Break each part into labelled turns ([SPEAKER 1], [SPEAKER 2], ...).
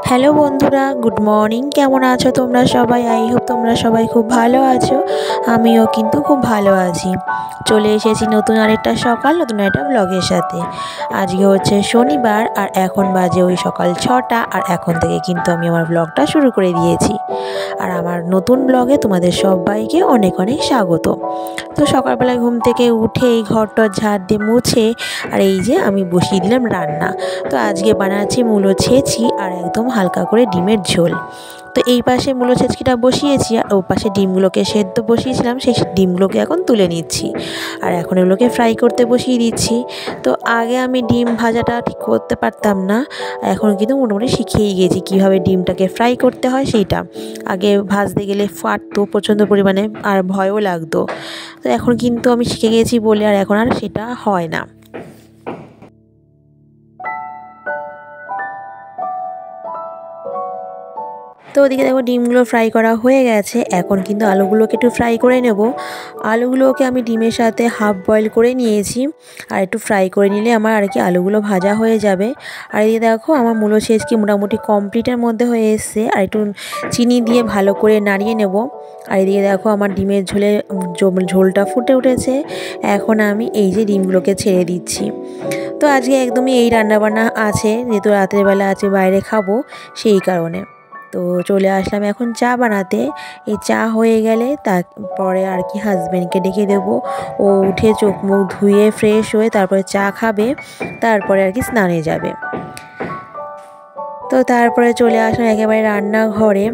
[SPEAKER 1] Hello বন্ধুরা, good morning. কেমন আছো তোমরা সবাই? আই হোপ তোমরা সবাই খুব ভালো আছো। আমিও কিন্তু খুব ভালো আছি। চলে এসেছি নতুন আরেকটা সকাল, নতুন একটা ব্লগের সাথে। আজকে হচ্ছে শনিবার আর এখন বাজে ওই সকাল 6টা। আর এখন থেকে কিন্তু আমি আমার ব্লগটা শুরু করে দিয়েছি। আর আমার নতুন ব্লগে তোমাদের সবাইকে অনেক অনেক স্বাগত। তো সকালবেলায় ঘুম থেকে উঠে এই ঘরটা ঝাড় দিয়ে মুছে আর এই যে আমি বসিয়ে দিলাম রান্না। তো আজকে বানাচ্ছি মূলো ছেঁচি আর একদম হালকা করে ডিমের ঝোল। তো এই পাশে মূলো ছেঁচকিটা বসিয়েছি আর ও পাশে ডিমগুলোকে সেদ্ধ বসিয়েছিলাম, সেই ডিমগুলোকে এখন তুলে নিচ্ছি আর এখন এগুলোকে ফ্রাই করতে বসিয়ে দিচ্ছি। তো আগে আমি ডিম ভাজাটা ঠিক করতে পারতাম না, এখন কিন্তু মোটামুটি শিখেই গেছি কীভাবে ডিমটাকে ফ্রাই করতে হয়। সেইটা আগে ভাজতে গেলে ফাটতো প্রচণ্ড পরিমাণে আর ভয়ও লাগতো। তো এখন কিন্তু আমি শিখে গেছি বলে আর এখন আর সেটা হয় না। তো ওদিকে দেখো ডিমগুলো ফ্রাই করা হয়ে গেছে, এখন কিন্তু আলুগুলোকে একটু ফ্রাই করে নেব। আলুগুলোকে আমি ডিমের সাথে হাফ বয়েল করে নিয়েছি আর একটু ফ্রাই করে নিলে আমার আর কি আলুগুলো ভাজা হয়ে যাবে। আর এদিকে দেখো আমার মূলো ছেঁচকি মোটামুটি কমপ্লিটের মধ্যে হয়ে এসছে, আর একটু চিনি দিয়ে ভালো করে নাড়িয়ে নেব। আর এদিকে দেখো আমার ডিমের ঝোলটা ফুটে উঠেছে। এখন আমি এই যে ডিমগুলোকে ছেড়ে দিচ্ছি। তো আজকে একদমই এই রান্নাবান্না আছে, যেহেতু রাতের বেলা আছে বাইরে খাবো সেই কারণে। তো চলে আসলাম এখন চা বানাতে। এই চা হয়ে গেলে তারপরে আর কি হাজব্যান্ডকে ডেকে দেবো। ও উঠে চোখ মুখ ধুয়ে ফ্রেশ হয়ে তারপরে চা খাবে, তারপরে আর কি স্নানে যাবে। তো তারপরে চলে আসলাম একেবারে রান্নাঘরে।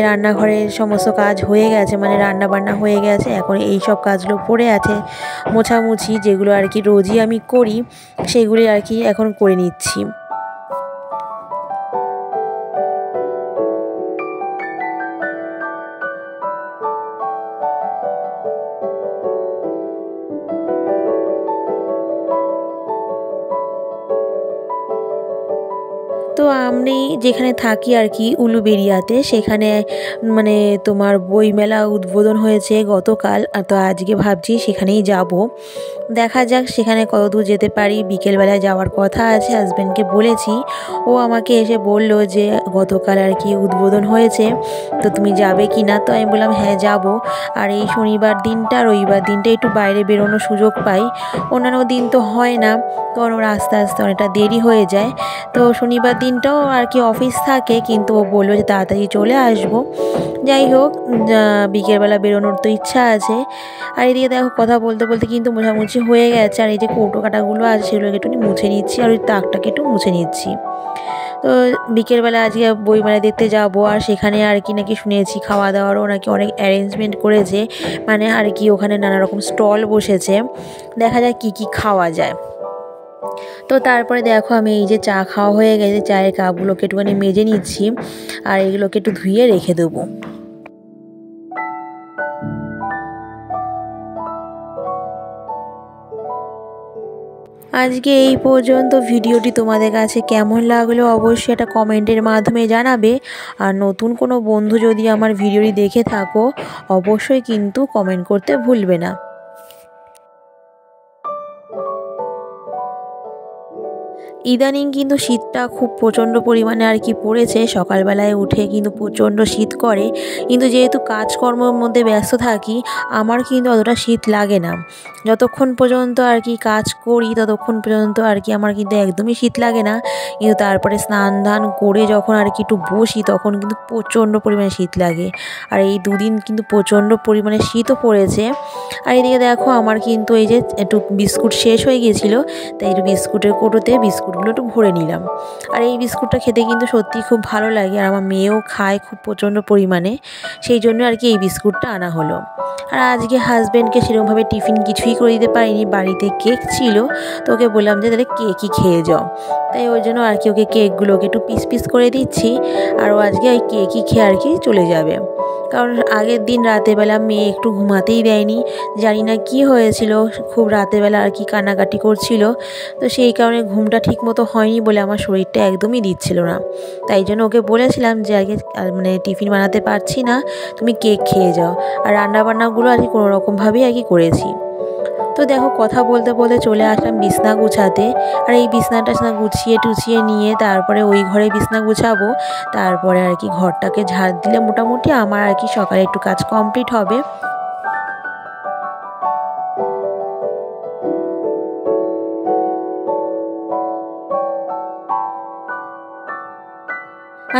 [SPEAKER 1] রান্নাঘরের সমস্ত কাজ হয়ে গেছে, মানে রান্না বান্না হয়ে গেছে, এখন এই সব কাজগুলো পড়ে আছে। মোছামুছি যেগুলো আর কি রোজই আমি করি সেগুলি আর কি এখন করে নিচ্ছি। তো আমি যেখানে থাকি আর কি উলুবেড়িয়াতে, সেখানে মানে তোমার বইমেলা উদ্বোধন হয়েছে গতকাল। তো আজকে ভাবছি সেখানেই যাব, দেখা যাক সেখানে কতদূর যেতে পারি। বিকেলবেলায় যাওয়ার কথা আছে, হাজব্যান্ডকে বলেছি। ও আমাকে এসে বলল যে গতকাল আর কি উদ্বোধন হয়েছে, তো তুমি যাবে কি না? তো আমি বললাম হ্যাঁ যাব। আর এই শনিবার দিনটা রবিবার দিনটা একটু বাইরে বেরোনোর সুযোগ পাই, অন্যান্য দিন তো হয় না, কারণ ওর আস্তে আস্তে অনেকটা দেরি হয়ে যায়। তো শনিবার দিনটাও আর কি অফিস থাকে, কিন্তু ও বললো যে তাড়াতাড়ি চলে আসবো। যাই হোক, বিকেলবেলা বেরোনোর তো ইচ্ছা আছে। আর এদিকে দেখো কথা বলতে বলতে কিন্তু মোছামুছি হয়ে গেছে, আর এই যে কৌটো কাটাগুলো আছে সেগুলোকে একটু মুছে নিচ্ছি আর ওই তাকটাকে একটু মুছে নিচ্ছি। তো বিকেলবেলা আজকে বইমেলা দেখতে যাব, আর সেখানে আর কি নাকি শুনেছি খাওয়া দাওয়ারও নাকি অনেক অ্যারেঞ্জমেন্ট করেছে, মানে আর কি ওখানে নানা রকম স্টল বসেছে, দেখা যায় কি কি খাওয়া যায়। তো তারপরে দেখো আমি এই যে চা খাওয়া হয়ে গেছে, চায়ের কাপগুলোকে একটুখানি মেজে নিচ্ছি আর এগুলোকে একটু ধুয়ে রেখে দেবো। আজকে এই পর্যন্ত। ভিডিওটি তোমাদের কাছে কেমন লাগলো অবশ্যই একটা কমেন্টের মাধ্যমে জানাবে। আর নতুন কোনো বন্ধু যদি আমার ভিডিওটি দেখে থাকো অবশ্যই কিন্তু কমেন্ট করতে ভুলবে না। ইদানিং কিন্তু শীতটা খুব প্রচণ্ড পরিমাণে আর কি পড়েছে। সকালবেলায় উঠে কিন্তু প্রচণ্ড শীত করে, কিন্তু যেহেতু কাজকর্মের মধ্যে ব্যস্ত থাকি আমার কিন্তু অতটা শীত লাগে না। যতক্ষণ পর্যন্ত আর কি কাজ করি ততক্ষণ পর্যন্ত আর কি আমার কিন্তু একদমই শীত লাগে না, কিন্তু তারপরে স্নান ধান করে যখন আর কি একটু বসি তখন কিন্তু প্রচণ্ড পরিমাণে শীত লাগে। আর এই দুদিন কিন্তু প্রচণ্ড পরিমাণে শীতও পড়েছে। আর এদিকে দেখো আমার কিন্তু এই যে একটু বিস্কুট শেষ হয়ে গিয়েছিলো, তাই একটু বিস্কুটের কৌটোতে বিস্কুটগুলো একটু ভরে নিলাম। আর এই বিস্কুটটা খেতে কিন্তু সত্যিই খুব ভালো লাগে, আর আমার মেয়েও খায় খুব প্রচণ্ড পরিমাণে, সেই জন্য আর কি এই বিস্কুটটা আনা হলো। আর আজকে হাজব্যান্ডকে সেরকমভাবে টিফিন কিছুই করে দিতে পারিনি, বাড়িতে কেক ছিল, তো ওকে বললাম যে তাহলে কেকই খেয়ে যাও। তাই ওই জন্য আর কি ওকে কেকগুলোকে একটু পিস পিস করে দিচ্ছি, আর ও আজকে ওই কেকই খেয়ে আর কি চলে যাবে। কারণ আগের দিন রাতেরবেলা মেয়ে একটু ঘুমাতেই দেয়নি, জানি না কি হয়েছিল, খুব রাতেরবেলা আর কি কান্নাকাটি করছিল, তো সেই কারণে ঘুমটা ঠিক মতো হয়নি বলে আমার শরীরটা একদমই দিচ্ছিল না। তাই জন্য ওকে বলেছিলাম যে আগে মানে টিফিন বানাতে পারছি না, তুমি কেক খেয়ে যাও। আর রান্নাবান্নাগুলো আর কি কোনো রকমভাবেই আর কি করেছি। তো দেখো কথা বলতে বলতে চলে আসলাম বিছনা গুছাতে। আর এই বিছনাটা গুছিয়ে টুছিয়ে নিয়ে তারপরে ওই ঘরে বিছনা গুছাবো, তারপরে আর কি ঘরটাকে ঝাড় দিলে মোটামুটি আমার আর কি সকালে একটু কাজ কমপ্লিট হবে।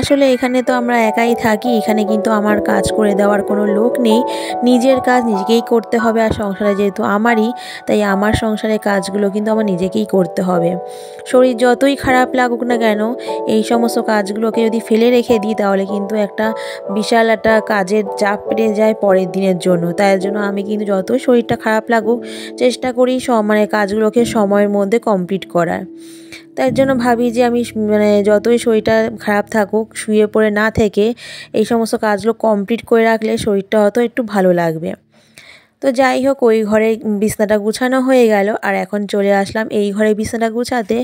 [SPEAKER 1] আসলে এখানে তো আমরা একাই থাকি, এখানে কিন্তু আমার কাজ করে দেওয়ার কোনো লোক নেই, নিজের কাজ নিজেকেই করতে হবে। আর সংসারে যেহেতু আমারই, তাই আমার সংসারের কাজগুলো কিন্তু আমার নিজেকেই করতে হবে। শরীর যতই খারাপ লাগুক না কেন, এই সমস্ত কাজগুলোকে যদি ফেলে রেখে দিই তাহলে কিন্তু একটা বিশাল একটা কাজের চাপ পেটে যায় পরের দিনের জন্য। তাই জন্য আমি কিন্তু যতই শরীরটা খারাপ লাগুক চেষ্টা করি মানে কাজগুলোকে সময়ের মধ্যে কমপ্লিট করার। তার জন্য ভাবি যে আমি মানে যতই শরীরটা খারাপ থাকুক শুয়ে পড়ে না থেকে এই সমস্ত কাজগুলো কমপ্লিট করে রাখলে শরীরটা হয়তো একটু ভালো লাগবে। তো যাই হোক, ওই ঘরে বিছনাটা গুছানো হয়ে গেল, আর এখন চলে আসলাম এই ঘরে বিছনাটা গুছাতে।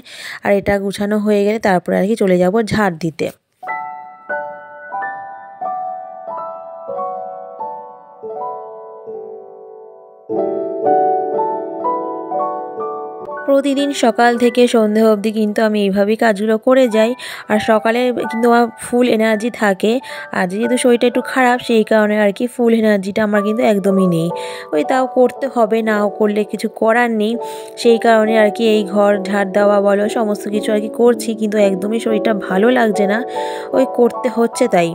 [SPEAKER 1] আর এটা গুছানো হয়ে গেলে তারপরে আর কি চলে যাব ঝাড় দিতে। প্রতিদিন সকাল থেকে সন্ধে অবধি কিন্তু আমি এইভাবেই কাজগুলো করে যাই। আর সকালে কিন্তু আমার ফুল এনার্জি থাকে, আর যেহেতু শরীরটা একটু খারাপ সেই কারণে আর কি ফুল এনার্জিটা আমার কিন্তু একদমই নেই। ওই তাও করতে হবে, নাও করলে কিছু করার নেই, সেই কারণে আর কি এই ঘর ঝাড় দেওয়া বলো সমস্ত কিছু আর কি করছি, কিন্তু একদমই শরীরটা ভালো লাগছে না, ওই করতে হচ্ছে তাই।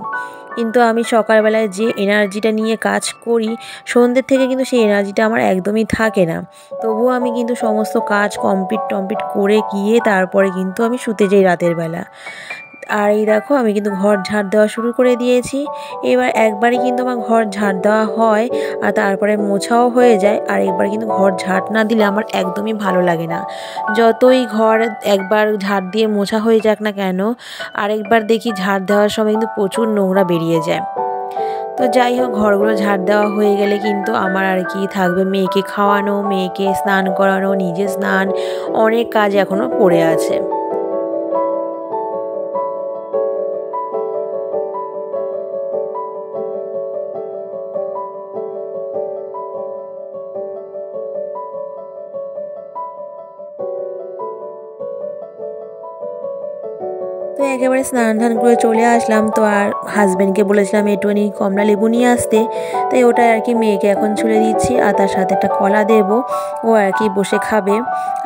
[SPEAKER 1] কিন্তু আমি সকালবেলায় যে এনার্জিটা নিয়ে কাজ করি সন্ধ্যের থেকে কিন্তু সেই এনার্জিটা আমার একদমই থাকে না। তবুও আমি কিন্তু সমস্ত কাজ কমপ্লিট করে গিয়ে তারপরে কিন্তু আমি শুতে যাই রাতের বেলা। আর এই দেখো আমি কিন্তু ঘর ঝাড় দেওয়া শুরু করে দিয়েছি। এবার একবারই কিন্তু আমার ঘর ঝাড় দেওয়া হয় আর তারপরে মোছাও হয়ে যায়। আর একবার কিন্তু ঘর ঝাড় না দিলে আমার একদমই ভালো লাগে না। যতই ঘর একবার ঝাড় দিয়ে মোছা হয়ে যাক না কেন, আরেকবার দেখি ঝাড় দেওয়ার সময় কিন্তু প্রচুর নোংরা বেরিয়ে যায়। তো যাই হোক, ঘরগুলো ঝাড় দেওয়া হয়ে গেলে কিন্তু আমার আর কি থাকবে মেয়েকে খাওয়ানো, মেয়েকে স্নান করানো, নিজে স্নান, অনেক কাজ এখনও পড়ে আছে। তো একেবারে স্নান ধান করে চলে আসলাম। তো আর হাজব্যান্ডকে বলেছিলাম একটুখানি কমলা লেবু নিয়ে আসতে, তাই ওটা আর কি মেয়েকে এখন ছুলে দিচ্ছি, আর তার সাথে একটা কলা দেবো, ও আর কি বসে খাবে।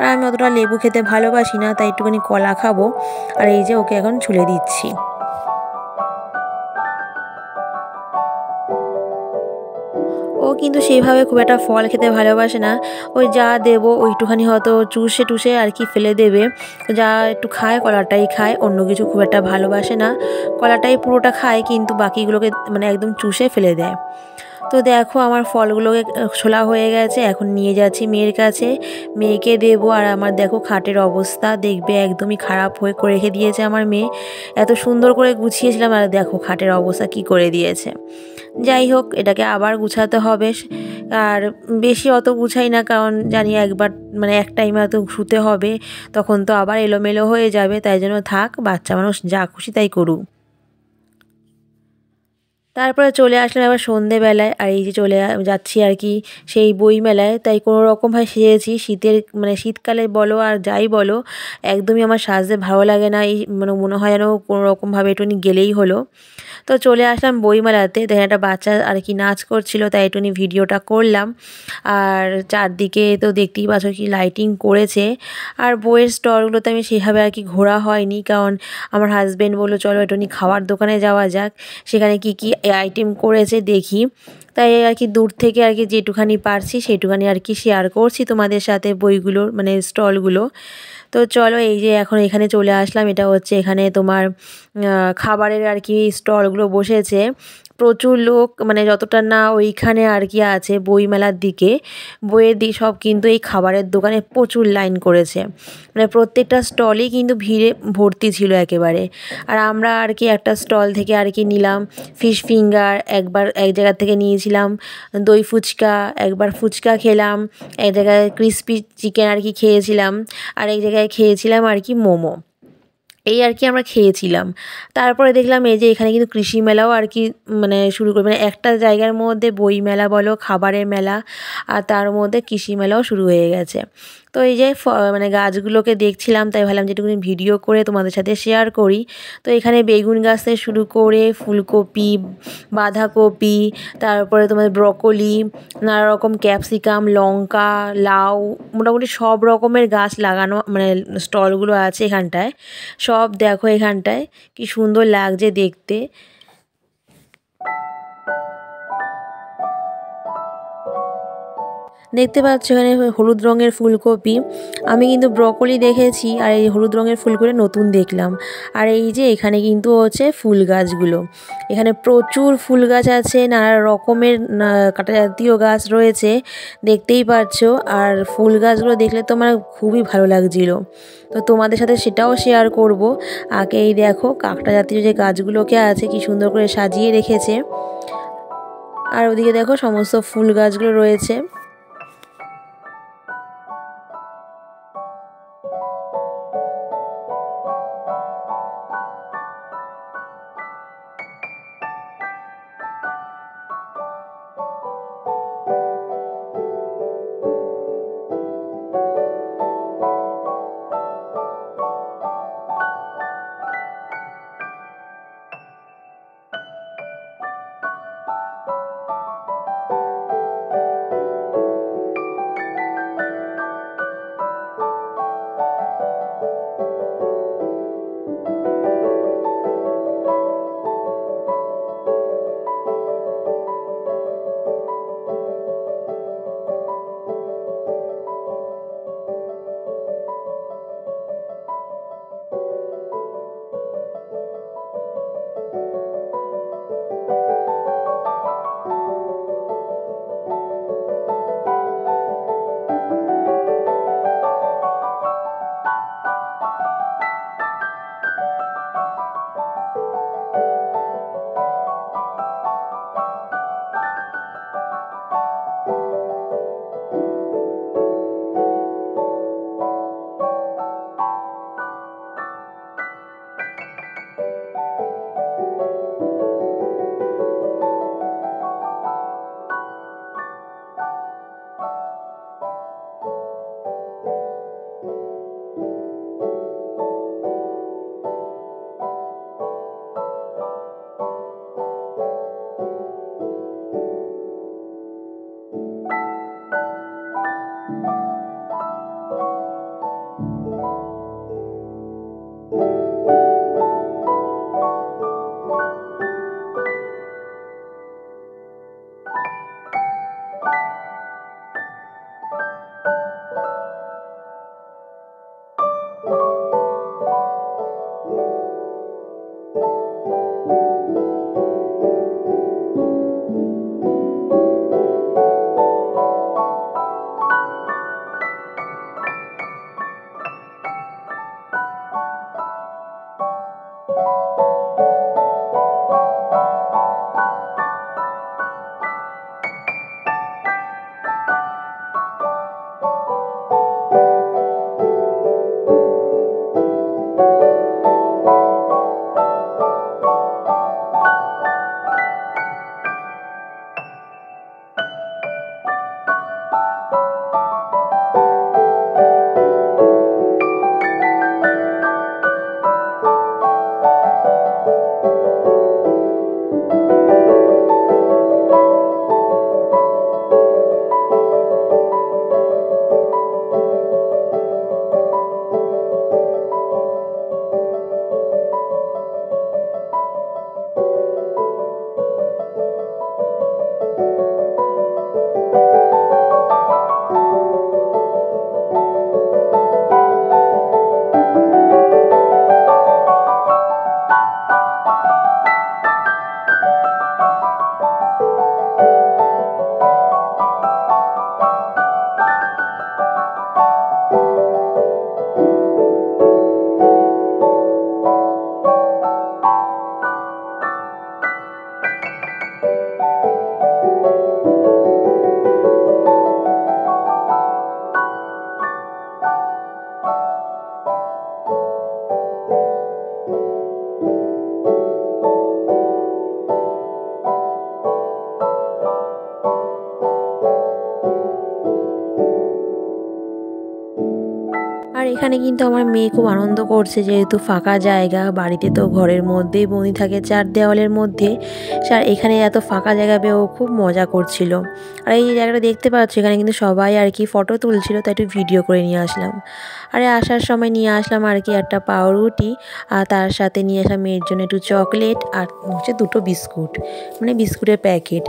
[SPEAKER 1] আর আমি অতটা লেবু খেতে ভালোবাসি না, তাই একটুখানি কলা খাবো। আর এই যে ওকে এখন ছুলে দিচ্ছি। ও কিন্তু সেইভাবে খুব একটা ফল খেতে ভালোবাসে না, ওই যা দেবো ওইটুখানি হয়তো চুষে টুষে আর কি ফেলে দেবে। যা একটু খায় কলাটাই খায়, অন্য কিছু খুব একটা ভালোবাসে না। কলাটাই পুরোটা খায়, কিন্তু বাকিগুলোকে মানে একদম চুষে ফেলে দেয়। তো দেখো আমার ফলগুলোকে ছোলা হয়ে গেছে, এখন নিয়ে যাচ্ছি মেয়ের কাছে, মেয়েকে দেবো। আর আমার দেখো খাটের অবস্থা দেখবে একদমই খারাপ হয়ে করে রেখে দিয়েছে আমার মেয়ে। এত সুন্দর করে গুছিয়েছিলাম আর দেখো খাটের অবস্থা কি করে দিয়েছে। যাই হোক, এটাকে আবার গুছাতে হবে। আর বেশি অত গুছাই না, কারণ জানি একবার মানে এক টাইমে তো শুতে হবে, তখন তো আবার এলোমেলো হয়ে যাবে, তাই জন্য থাক, বাচ্চা মানুষ যা খুশি তাই করুক। তারপরে চলে আসলাম আবার সন্ধেবেলায়, আর এই যে চলে যাচ্ছি আর কি সেই বইমেলায়। তাই কোনো রকমভাবে সেজেছি, শীতের মানে শীতকালে বলো আর যাই বলো, একদমই আমার সাজতে ভালো লাগে না। এই মানে মনে হয় যেন কোনো রকমভাবে একটুখানি গেলেই হলো। তো চলে আসলাম বইমেলাতে, দেখেন একটা বাচ্চা আর কি নাচ করছিল, তাই একটুখানি ভিডিওটা করলাম। আর চারদিকে তো দেখতেই পাচ্ছ কি লাইটিং করেছে। আর বইয়ের স্টলগুলোতে আমি সেভাবে আর কি ঘোরা হয়নি, কারণ আমার হাজব্যান্ড বললো চলো একটুখানি খাওয়ার দোকানে যাওয়া যাক, সেখানে কি কি আইটেম করেছে দেখি। তাই আর কি দূর থেকে আর কি যেটুখানি পারছি সেটুখানি আর কি শেয়ার করছি তোমাদের সাথে বইগুলোর মানে স্টলগুলো। তো চলো এই যে এখন এখানে চলে আসলাম, এটা হচ্ছে এখানে তোমার খাবারের আর কি স্টলগুলো বসেছে। প্রচুর লোক, মানে যতটা না ওইখানে আর কি আছে বইমেলার দিকে, বইয়ের দিক সব কিন্তু এই খাবারের দোকানে প্রচুর লাইন করেছে, মানে প্রত্যেকটা স্টলই কিন্তু ভিড়ে ভর্তি ছিল একেবারে। আর আমরা আর কি একটা স্টল থেকে আর কি নিলাম ফিশ ফিঙ্গার, একবার এক জায়গা থেকে নিয়েছিলাম দই ফুচকা, একবার ফুচকা খেলাম, এক জায়গায় ক্রিসপি চিকেন আর কি খেয়েছিলাম, আর এক জায়গায় খেয়েছিলাম আর কি মোমো। এই আর কি আমরা খেয়েছিলাম। তারপরে দেখলাম এই যে এখানে কিন্তু কৃষি মেলাও আর কি মানে শুরু করে, মানে একটা জায়গার মধ্যে বই মেলা বলো, খাবারের মেলা, আর তার মধ্যে কৃষি মেলাও শুরু হয়ে গেছে। তো এই যে মানে গাছগুলোকে দেখছিলাম, তাই ভাবলাম যে একটুখানি ভিডিও করে তোমাদের সাথে শেয়ার করি। তো এখানে বেগুন গাছ থেকে শুরু করে ফুলকপি, বাঁধাকপি, তারপরে তোমার ব্রকলি, নানা রকম ক্যাপসিকাম, লঙ্কা, লাউ, মোটামুটি সব রকমের গাছ লাগানো মানে স্টলগুলো আছে এখানটায়। সব দেখো এখানটায় কি সুন্দর লাগছে দেখতে। দেখতে পাচ্ছ এখানে হলুদ রঙের ফুলকপি, আমি কিন্তু ব্রকলি দেখেছি, আর এই হলুদ রঙের ফুলকপি নতুন দেখলাম। আর এই যে এখানে কিন্তু হচ্ছে ফুল গাছগুলো, এখানে প্রচুর ফুল গাছ আছে, নানা রকমের কাঁটা জাতীয় গাছ রয়েছে দেখতেই পাচ্ছ। আর ফুল গাছগুলো দেখলে তো আমার খুবই ভালো লাগছিল, তো তোমাদের সাথে সেটাও শেয়ার করব। আগে এই দেখো কাঁকড়া জাতীয় যে গাছগুলোকে আছে কি সুন্দর করে সাজিয়ে রেখেছে, আর ওদিকে দেখো সমস্ত ফুল গাছগুলো রয়েছে। এখানে কিন্তু আমার মেয়ে খুব আনন্দ করছে, যেহেতু ফাঁকা জায়গা, বাড়িতে তো ঘরের মধ্যেই বন্দি থাকে চার দেওয়ালের মধ্যে। আর এখানে এত ফাঁকা জায়গা পেয়ে ও খুব মজা করছিল। আর এই জায়গাটা দেখতে পাচ্ছ, এখানে কিন্তু সবাই আর কি ফটো তুলছিল, তাই একটু ভিডিও করে নিয়ে আসলাম। আরে আসার সময় নিয়ে আসলাম আর কি একটা পাউরুটি, আর তার সাথে নিয়ে আসলাম মেয়ের জন্য একটু চকলেট, আর হচ্ছে 2টো বিস্কুট, মানে বিস্কুটের প্যাকেট।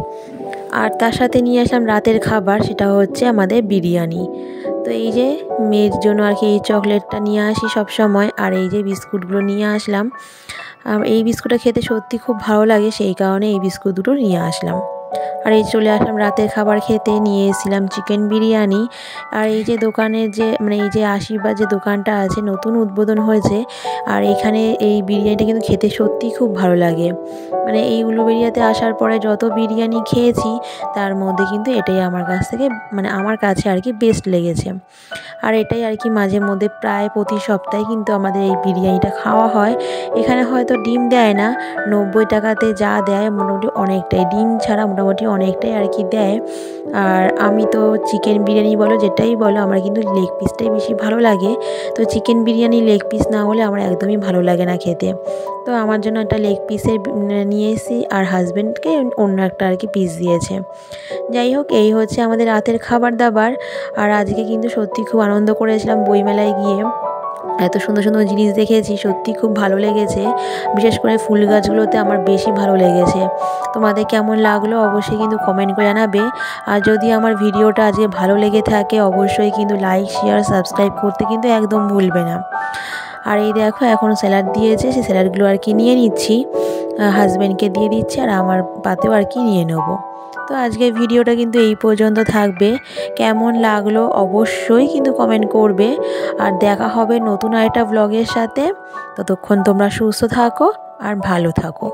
[SPEAKER 1] আর তার সাথে নিয়ে আসলাম রাতের খাবার, সেটা হচ্ছে আমাদের বিরিয়ানি। তো এই যে মেয়ের জন্য আর কি এই চকলেটটা নিয়ে আসি সব সময়, আর এই যে বিস্কুটগুলো নিয়ে আসলাম। এই বিস্কুটটা খেতে সত্যি খুব ভালো লাগে, সেই কারণে এই বিস্কুট দুটো নিয়ে আসলাম। আর এই চলে আসলাম রাতের খাবার খেতে, নিয়ে এসেছিলাম চিকেন বিরিয়ানি। আর এই যে দোকানের যে মানে এই যে আশীর্বাদ যে দোকানটা আছে, নতুন উদ্বোধন হয়েছে। আর এখানে এই বিরিয়ানিটা কিন্তু খেতে সত্যিই খুব ভালো লাগে। মানে এই উলুবেড়িয়াতে আসার পরে যত বিরিয়ানি খেয়েছি, তার মধ্যে কিন্তু এটাই আমার কাছ থেকে মানে আমার কাছে আর কি বেস্ট লেগেছে। আর এটাই আর কি মাঝে মধ্যে প্রায় প্রতি সপ্তাহে কিন্তু আমাদের এই বিরিয়ানিটা খাওয়া হয়। এখানে হয়তো ডিম দেয় না, 90 টাকাতে যা দেয় মোটামুটি অনেকটাই, ডিম ছাড়া মোটামুটি অনেকটাই আর কি দেয়। আর আমি তো চিকেন বিরিয়ানি বলো যেটাই বলো, আমার কিন্তু লেগ পিসটাই বেশি ভালো লাগে। তো চিকেন বিরিয়ানি লেগ পিস না হলে আমার একদমই ভালো লাগে না খেতে। তো আমার জন্য একটা লেগ পিসের নিয়ে এসেছি, আর হাজব্যান্ডকে অন্য একটা আর কি পিস দিয়েছে। যাই হোক, এই হচ্ছে আমাদের রাতের খাবার দাবার। আর আজকে কিন্তু সত্যি খুব আনন্দ করেছিলাম বইমেলায় গিয়ে, এত সুন্দর সুন্দর জিনিস দেখেছি, সত্যি খুব ভালো লেগেছে। বিশেষ করে ফুল গাছগুলোতে আমার বেশি ভালো লেগেছে। তোমাদের কেমন লাগলো অবশ্যই কিন্তু কমেন্ট করে জানাবে। আর যদি আমার ভিডিওটা আজকে ভালো লেগে থাকে, অবশ্যই কিন্তু লাইক শেয়ার সাবস্ক্রাইব করতে কিন্তু একদম ভুলবে না। আর এই দেখো এখন স্যালাড দিয়েছে, সেই স্যালাডগুলো আর কি নিয়ে নিচ্ছি, হাজব্যান্ডকে দিয়ে দিচ্ছি, আর আমার পাতেও আর কি নিয়ে নেবো। তো আজকের ভিডিওটা কিন্তু এই পর্যন্ত থাকবে। কেমন লাগলো অবশ্যই কিন্তু কমেন্ট করবে। আর দেখা হবে নতুন আরেকটা ব্লগের সাথে। ততক্ষণ তোমরা সুস্থ থাকো আর ভালো থাকো।